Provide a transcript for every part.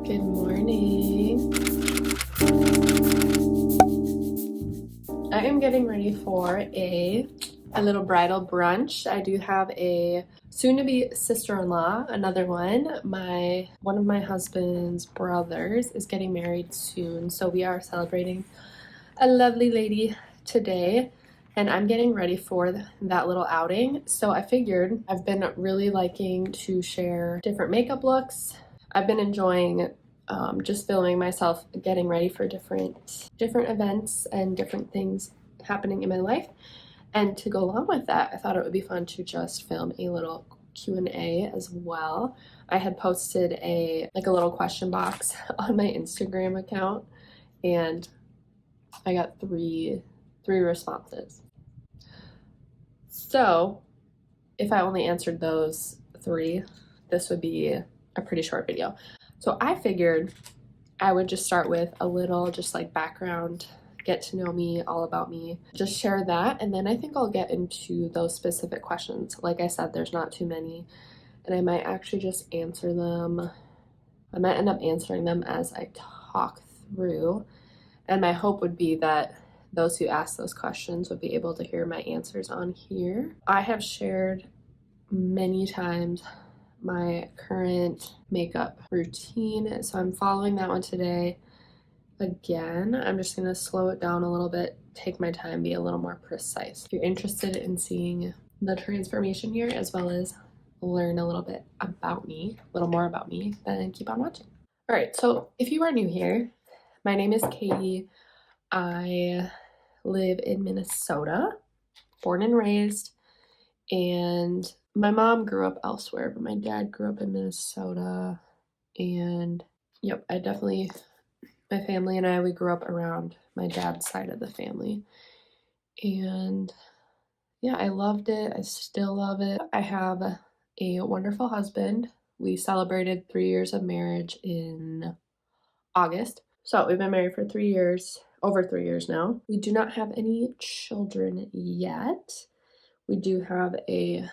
Good morning. I am getting ready for a little bridal brunch. I do have a soon-to-be sister-in-law, another one. One of my husband's brothers is getting married soon, so we are celebrating a lovely lady today, and I'm getting ready for that little outing. So I figured I've been really liking to share different makeup looks. I've been enjoying just filming myself getting ready for different events and different things happening in my life. And to go along with that, I thought it would be fun to just film a little Q&A as well. I had posted a little question box on my Instagram account, and I got three responses. So if I only answered those three, this would be a pretty short video. So I figured I would just start with a little just like background, get to know me, all about me, just share that, and then I think I'll get into those specific questions. Like I said, there's not too many, and I might actually just answer them. I might end up answering them as I talk through, and my hope would be that those who ask those questions would be able to hear my answers on here. I have shared many times my current makeup routine, so I'm following that one today. Again, I'm just gonna slow it down a little bit, take my time, be a little more precise. If you're interested in seeing the transformation here, as well as learn a little bit about me, a little more about me, then keep on watching. All right, so if you are new here, my name is Katie. I live in Minnesota, born and raised, and my mom grew up elsewhere, but my dad grew up in Minnesota. And yep, my family and I, we grew up around my dad's side of the family. And yeah, I loved it. I still love it. I have a wonderful husband. We celebrated 3 years of marriage in August. So we've been married for 3 years, over 3 years now. We do not have any children yet. We do have a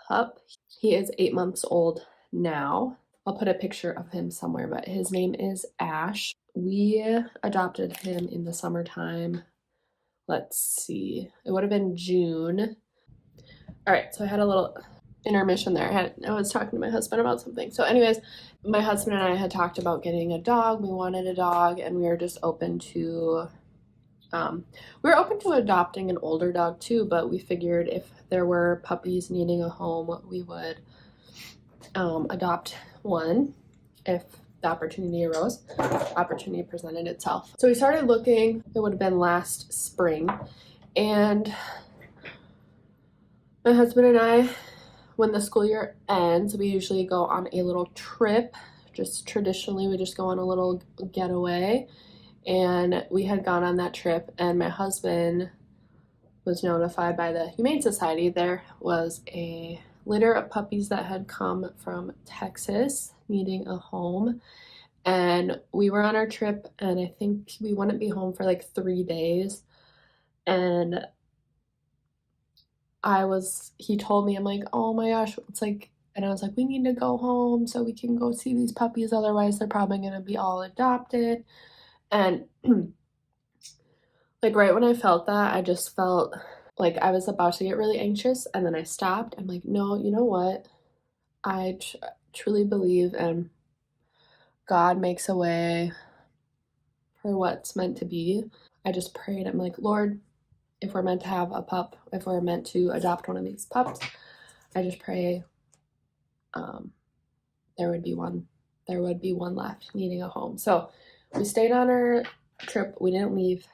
pup. He is 8 months old now. I'll put a picture of him somewhere, but his name is Ash. We adopted him in the summertime. Let's see, it would have been June. All right, so I had a little intermission there. I was talking to my husband about something. So anyways, my husband and I had talked about getting a dog. We wanted a dog, and we were just open to adopting an older dog too, but we figured if there were puppies needing a home, we would adopt one if the opportunity presented itself. So we started looking. It would have been last spring, and my husband and I, when the school year ends, we usually go on a little trip. Just traditionally, we just go on a little getaway, and we had gone on that trip, and my husband was notified by the Humane Society there was a litter of puppies that had come from Texas needing a home. And we were on our trip, and I think we wouldn't be home for like 3 days. And he told me, I'm like, oh my gosh, and I was like, we need to go home so we can go see these puppies. Otherwise, they're probably going to be all adopted. And like right when I felt that, I just felt like I was about to get really anxious, and then I stopped. I'm like, no, you know what? I truly believe and God makes a way for what's meant to be. I just prayed. I'm like, Lord, if we're meant to have a pup, if we're meant to adopt one of these pups, I just pray there would be one left needing a home. So we stayed on our trip. We didn't leave.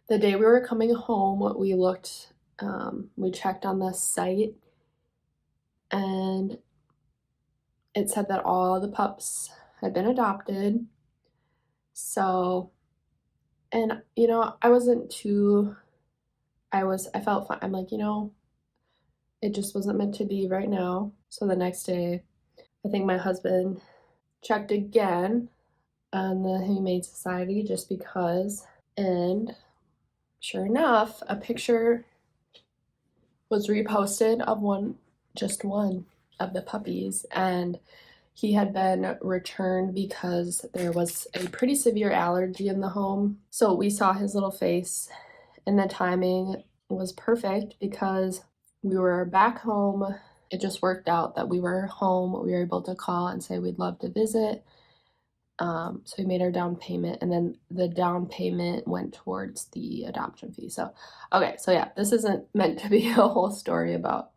The day we were coming home, we looked, we checked on the site, and it said that all the pups had been adopted. So, and you know, I felt fine. I'm like, you know, it just wasn't meant to be right now. So the next day, I think my husband checked again on the Humane Society just because, and sure enough, a picture was reposted of one of the puppies, and He had been returned because there was a pretty severe allergy in the home. So we saw his little face, and the timing was perfect because we were back home. It just worked out that we were home. We were able to call and say we'd love to visit. So we made our down payment, and then the down payment went towards the adoption fee. So, okay, so yeah, this isn't meant to be a whole story about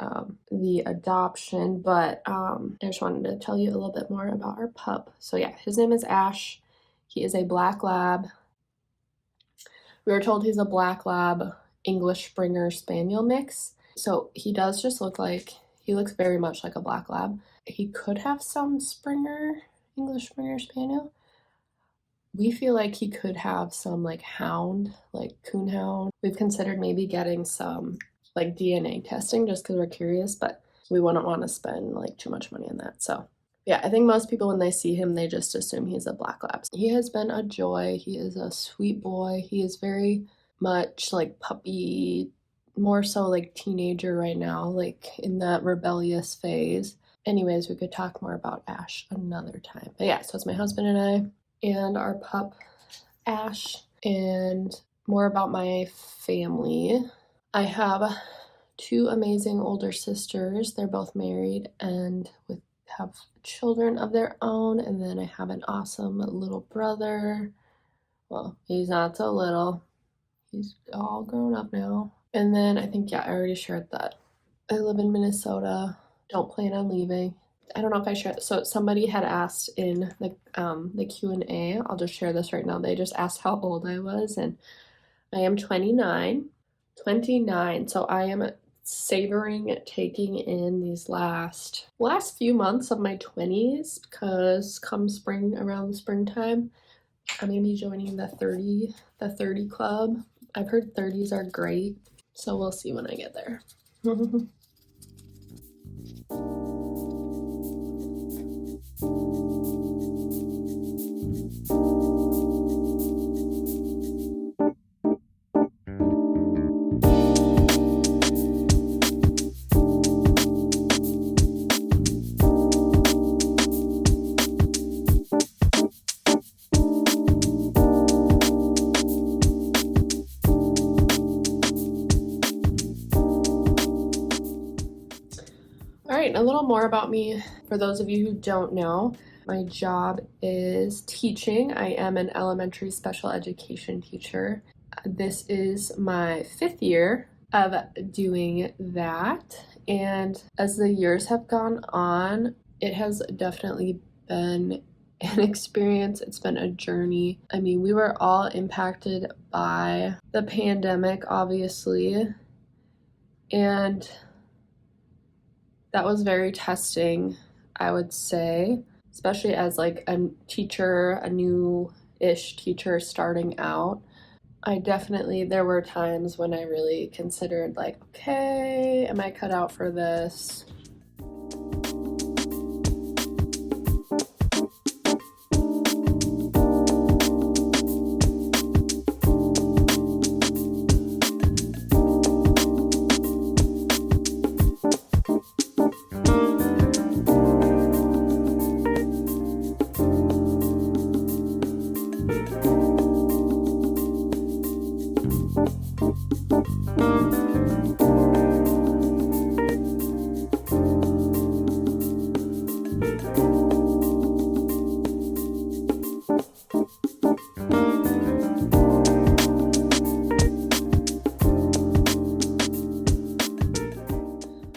the adoption, but I just wanted to tell you a little bit more about our pup. So yeah, his name is Ash. He is a black lab. We were told he's a black lab English Springer Spaniel mix. So he does just look like, he looks very much like a black lab. He could have some English Springer Spaniel. We feel like he could have some like hound, like coonhound. We've considered maybe getting some like DNA testing just because we're curious, but we wouldn't want to spend like too much money on that. So yeah, I think most people when they see him, they just assume he's a black lab. He has been a joy. He is a sweet boy. He is very much like puppy, more so like teenager right now, like in that rebellious phase. Anyways, we could talk more about Ash another time. But yeah, so it's my husband and I and our pup Ash, and more about my family. I have 2 amazing older sisters. They're both married and have children of their own, and then I have an awesome little brother. Well, he's not so little. He's all grown up now. And then I think, yeah, I already shared that. I live in Minnesota. Don't plan on leaving. I don't know if I shared. So somebody had asked in the Q&A. I'll just share this right now. They just asked how old I was, and I am 29. 29. So I am savoring taking in these last few months of my 20s, because come around springtime, I'm gonna be joining the 30 club. I've heard 30s are great, so we'll see when I get there. A little more about me. For those of you who don't know, my job is teaching. I am an elementary special education teacher. This is my 5th year of doing that, and as the years have gone on, it has definitely been an experience. It's been a journey. I mean, we were all impacted by the pandemic, obviously, and that was very testing, I would say, especially as like a teacher, a new-ish teacher starting out. There were times when I really considered like, okay, am I cut out for this?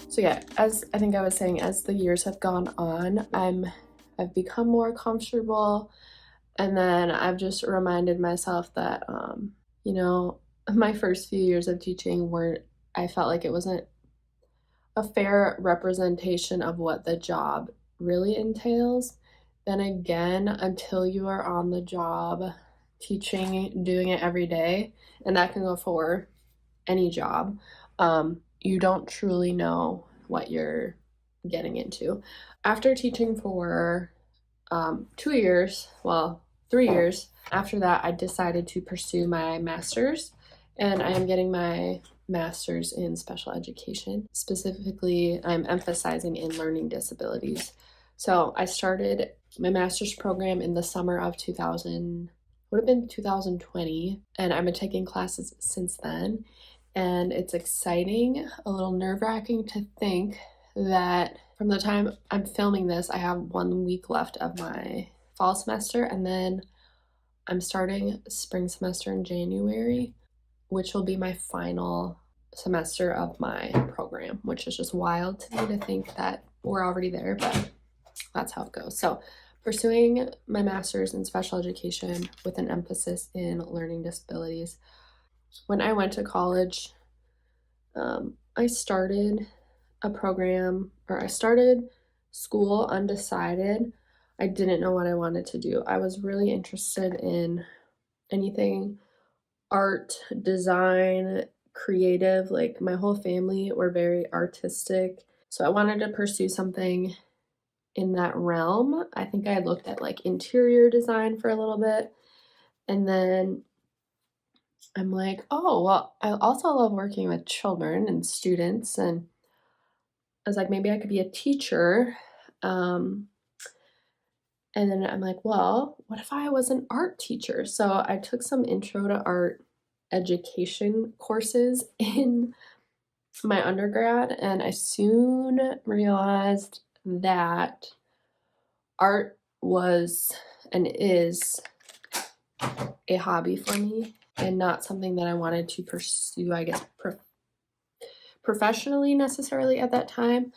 So yeah, as I think I was saying, as the years have gone on, I've become more comfortable, and then I've just reminded myself that my first few years of teaching I felt like it wasn't a fair representation of what the job really entails. Then again, until you are on the job teaching, doing it every day, and that can go for any job, you don't truly know what you're getting into. After teaching for 2 years, well, 3 years, after that, I decided to pursue my master's, and I am getting my master's in special education. Specifically, I'm emphasizing in learning disabilities. So I started my master's program in the summer of 2020, and I've been taking classes since then. And it's exciting, a little nerve-wracking to think that from the time I'm filming this, I have 1 week left of my fall semester, and then I'm starting spring semester in January, which will be my final semester of my program, which is just wild to me to think that we're already there, but that's how it goes. So pursuing my master's in special education with an emphasis in learning disabilities. When I went to college, I started I started school undecided. I didn't know what I wanted to do. I was really interested in anything art, design, creative. Like my whole family were very artistic. So I wanted to pursue something in that realm. I think I looked at like interior design for a little bit. And then I'm like, oh, well, I also love working with children and students. And I was like, maybe I could be a teacher. And then I'm like, well, what if I was an art teacher? So I took some intro to art education courses in my undergrad, and I soon realized that art was and is a hobby for me and not something that I wanted to pursue, I guess, professionally necessarily at that time.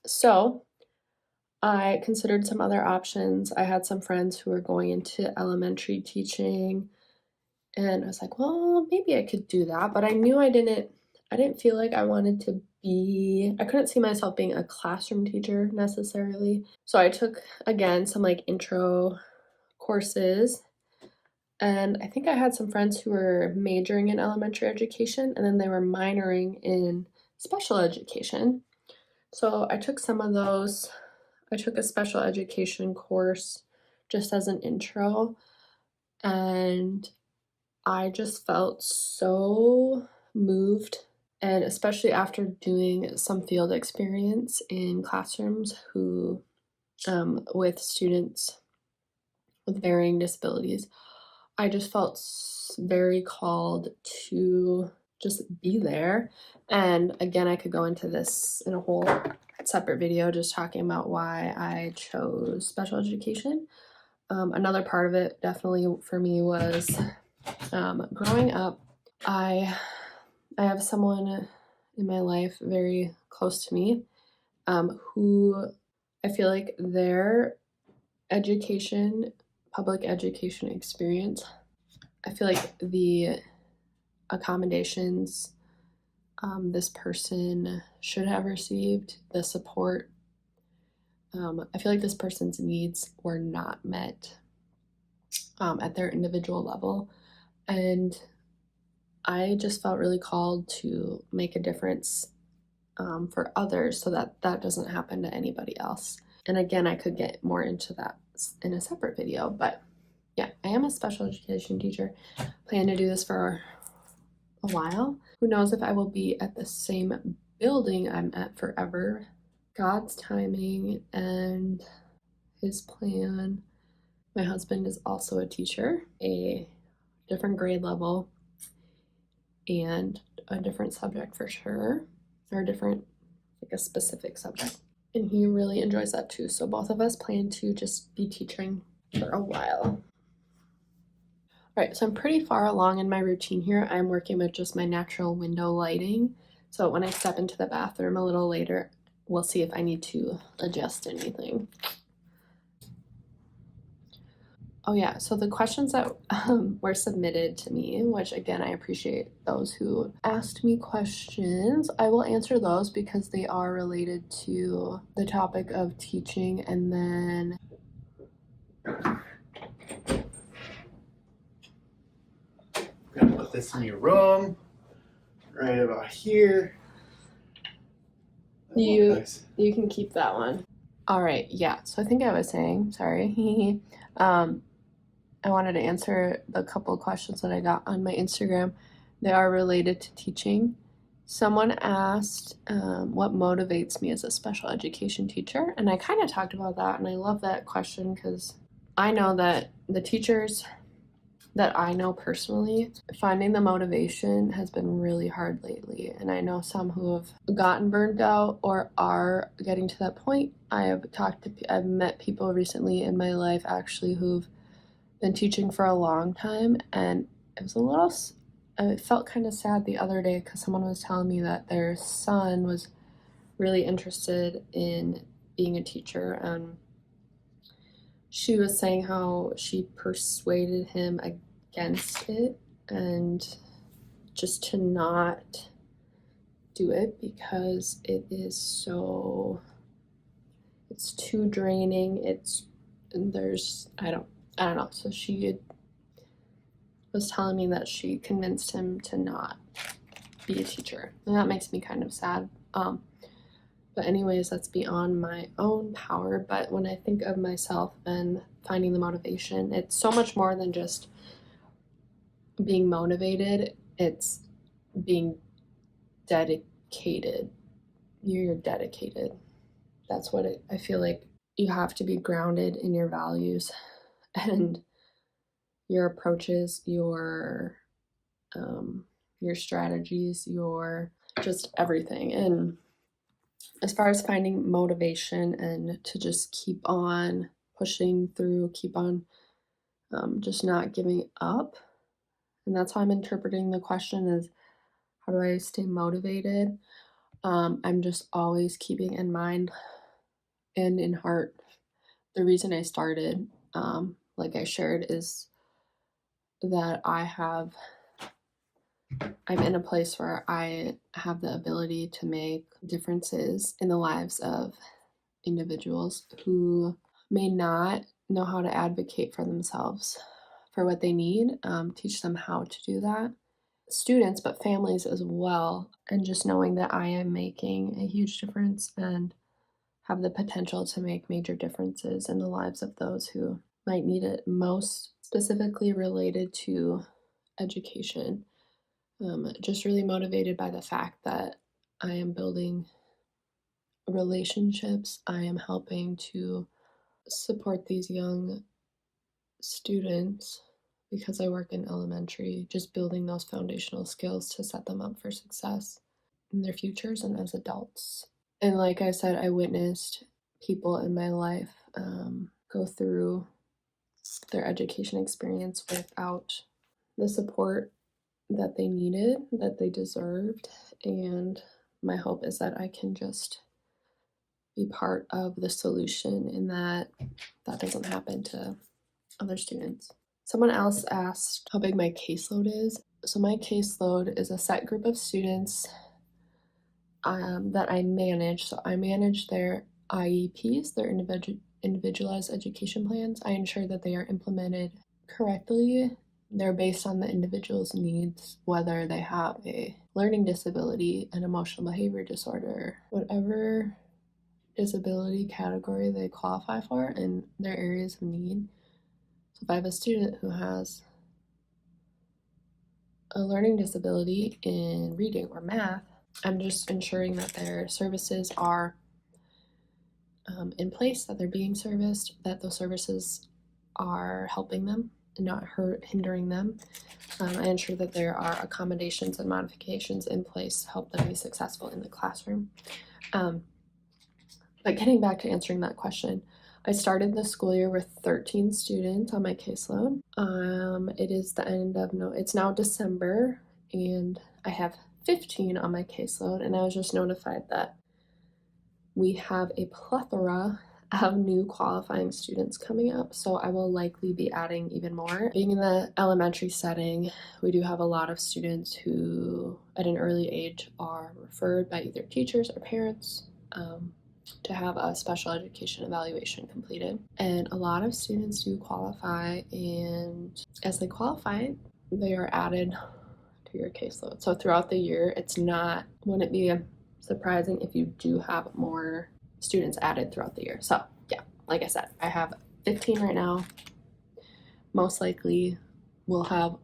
So I considered some other options. I had some friends who were going into elementary teaching, and I was like, well, maybe I could do that, but I knew I didn't feel like I wanted to I couldn't see myself being a classroom teacher necessarily. So I took, again, some like intro courses, and I think I had some friends who were majoring in elementary education and then they were minoring in special education. So I took some of those. I took a special education course just as an intro, and I just felt so moved, and especially after doing some field experience in classrooms with students with varying disabilities. I just felt very called to just be there. And again, I could go into this in a whole separate video just talking about why I chose special education. Another part of it definitely for me was growing up. I have someone in my life very close to me who I feel like their public education experience, I feel like the accommodations this person should have received, the support, I feel like this person's needs were not met at their individual level. And I just felt really called to make a difference for others so that that doesn't happen to anybody else. And again, I could get more into that in a separate video, but yeah, I am a special education teacher. Plan to do this for a while. Who knows if I will be at the same building I'm at forever. God's timing and his plan. My husband is also a teacher, a different grade level and a different subject for sure, or like a specific subject. And he really enjoys that too. So both of us plan to just be teaching for a while. All right, so I'm pretty far along in my routine here. I'm working with just my natural window lighting. So when I step into the bathroom a little later, we'll see if I need to adjust anything. Oh yeah, so the questions that were submitted to me, which again, I appreciate those who asked me questions. I will answer those because they are related to the topic of teaching. And then I'm gonna put this in your room, right about here. You can keep that one. All right, yeah, so I think I was saying, sorry, I wanted to answer the couple questions that I got on my Instagram. They are related to teaching. Someone asked what motivates me as a special education teacher, and I kind of talked about that, and I love that question because I know that the teachers that I know personally, finding the motivation has been really hard lately, and I know some who have gotten burned out or are getting to that point. I've met people recently in my life actually who've been teaching for a long time, and it was I felt kind of sad the other day because someone was telling me that their son was really interested in being a teacher, and she was saying how she persuaded him against it and just to not do it because it's too draining. I don't know. So she was telling me that she convinced him to not be a teacher, and that makes me kind of sad. But anyways, that's beyond my own power. But when I think of myself and finding the motivation, it's so much more than just being motivated. It's being dedicated. You're dedicated. That's what I feel like. You have to be grounded in your values and your approaches, your strategies, your just everything. And as far as finding motivation and to just keep on pushing through, keep on just not giving up. And that's how I'm interpreting the question is, how do I stay motivated? I'm just always keeping in mind and in heart the reason I started, like I shared, is that I'm in a place where I have the ability to make differences in the lives of individuals who may not know how to advocate for themselves, for what they need, teach them how to do that. Students, but families as well. And just knowing that I am making a huge difference and have the potential to make major differences in the lives of those who might need it most, specifically related to education. Just really motivated by the fact that I am building relationships. I am helping to support these young students because I work in elementary, just building those foundational skills to set them up for success in their futures and as adults. And like I said, I witnessed people in my life go through their education experience without the support that they needed, that they deserved. And my hope is that I can just be part of the solution in that doesn't happen to other students. Someone else asked how big my caseload is. So my caseload is a set group of students that I manage. So I manage their IEPs, their individualized education plans. I ensure that they are implemented correctly. They're based on the individual's needs, whether they have a learning disability, an emotional behavior disorder, whatever disability category they qualify for and their areas of need. So if I have a student who has a learning disability in reading or math, I'm just ensuring that their services are in place, that they're being serviced, that those services are helping them and not hindering them. I ensure that there are accommodations and modifications in place to help them be successful in the classroom. But getting back to answering that question, I started the school year with 13 students on my caseload. It is the end of it's now December, and I have 15 on my caseload, and I was just notified that we have a plethora of new qualifying students coming up, so I will likely be adding even more. Being in the elementary setting, we do have a lot of students who at an early age are referred by either teachers or parents to have a special education evaluation completed. And a lot of students do qualify, and as they qualify, they are added to your caseload. So throughout the year, wouldn't it be surprising if you do have more students added throughout the year. So yeah, like I said, I have 15 right now. Most likely we'll have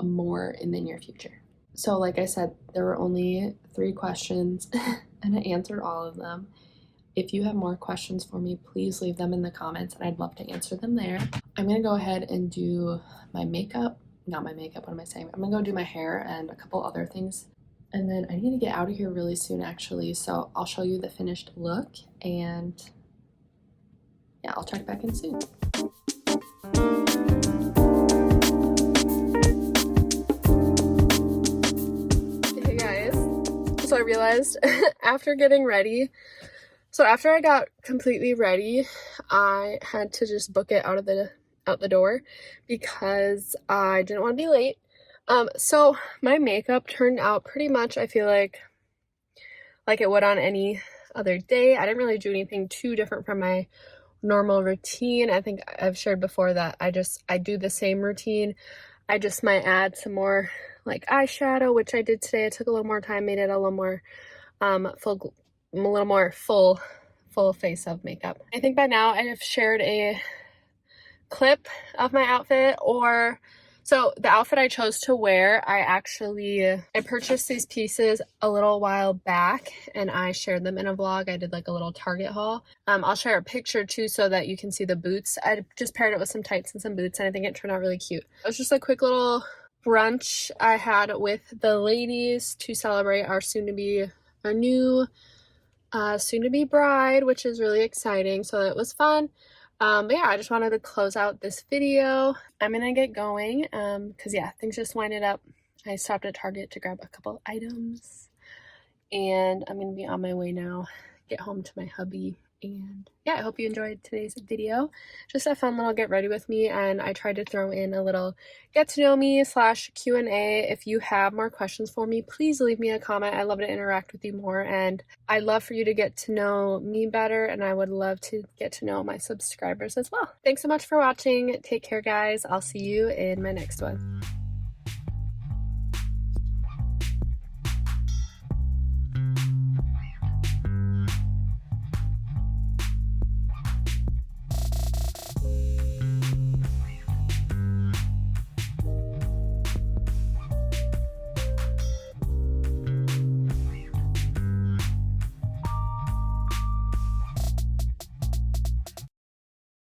more in the near future. So like I said, there were only 3 questions and I answered all of them. If you have more questions for me, please leave them in the comments and I'd love to answer them there. I'm gonna go ahead and do my makeup. Not my makeup, what am I saying? I'm gonna go do my hair and a couple other things. And then I need to get out of here really soon actually, so I'll show you the finished look and yeah, I'll check back in soon. Hey guys, so I realized after getting ready, so after I got completely ready, I had to just book it out the door because I didn't want to be late. So my makeup turned out pretty much, I feel like it would on any other day. I didn't really do anything too different from my normal routine. I think I've shared before that I do the same routine. I just might add some more like eyeshadow, which I did today. It took a little more time, made it a little more full face of makeup. I think by now I have shared a clip of my outfit, or so the outfit I chose to wear, I purchased these pieces a little while back and I shared them in a vlog. I did like a little Target haul. I'll share a picture too so that you can see the boots. I just paired it with some tights and some boots and I think it turned out really cute. It was just a quick little brunch I had with the ladies to celebrate our new bride, which is really exciting. So it was fun. But yeah, I just wanted to close out this video. I'm gonna get going because yeah, things just winded up. I stopped at Target to grab a couple items and I'm gonna be on my way now, get home to my hubby. And yeah, I hope you enjoyed today's video. Just a fun little get ready with me, and I tried to throw in a little get to know me / Q&A. If you have more questions for me, please leave me a comment. I love to interact with you more, and I'd love for you to get to know me better, and I would love to get to know my subscribers as well. Thanks so much for watching. Take care, guys. I'll see you in my next one.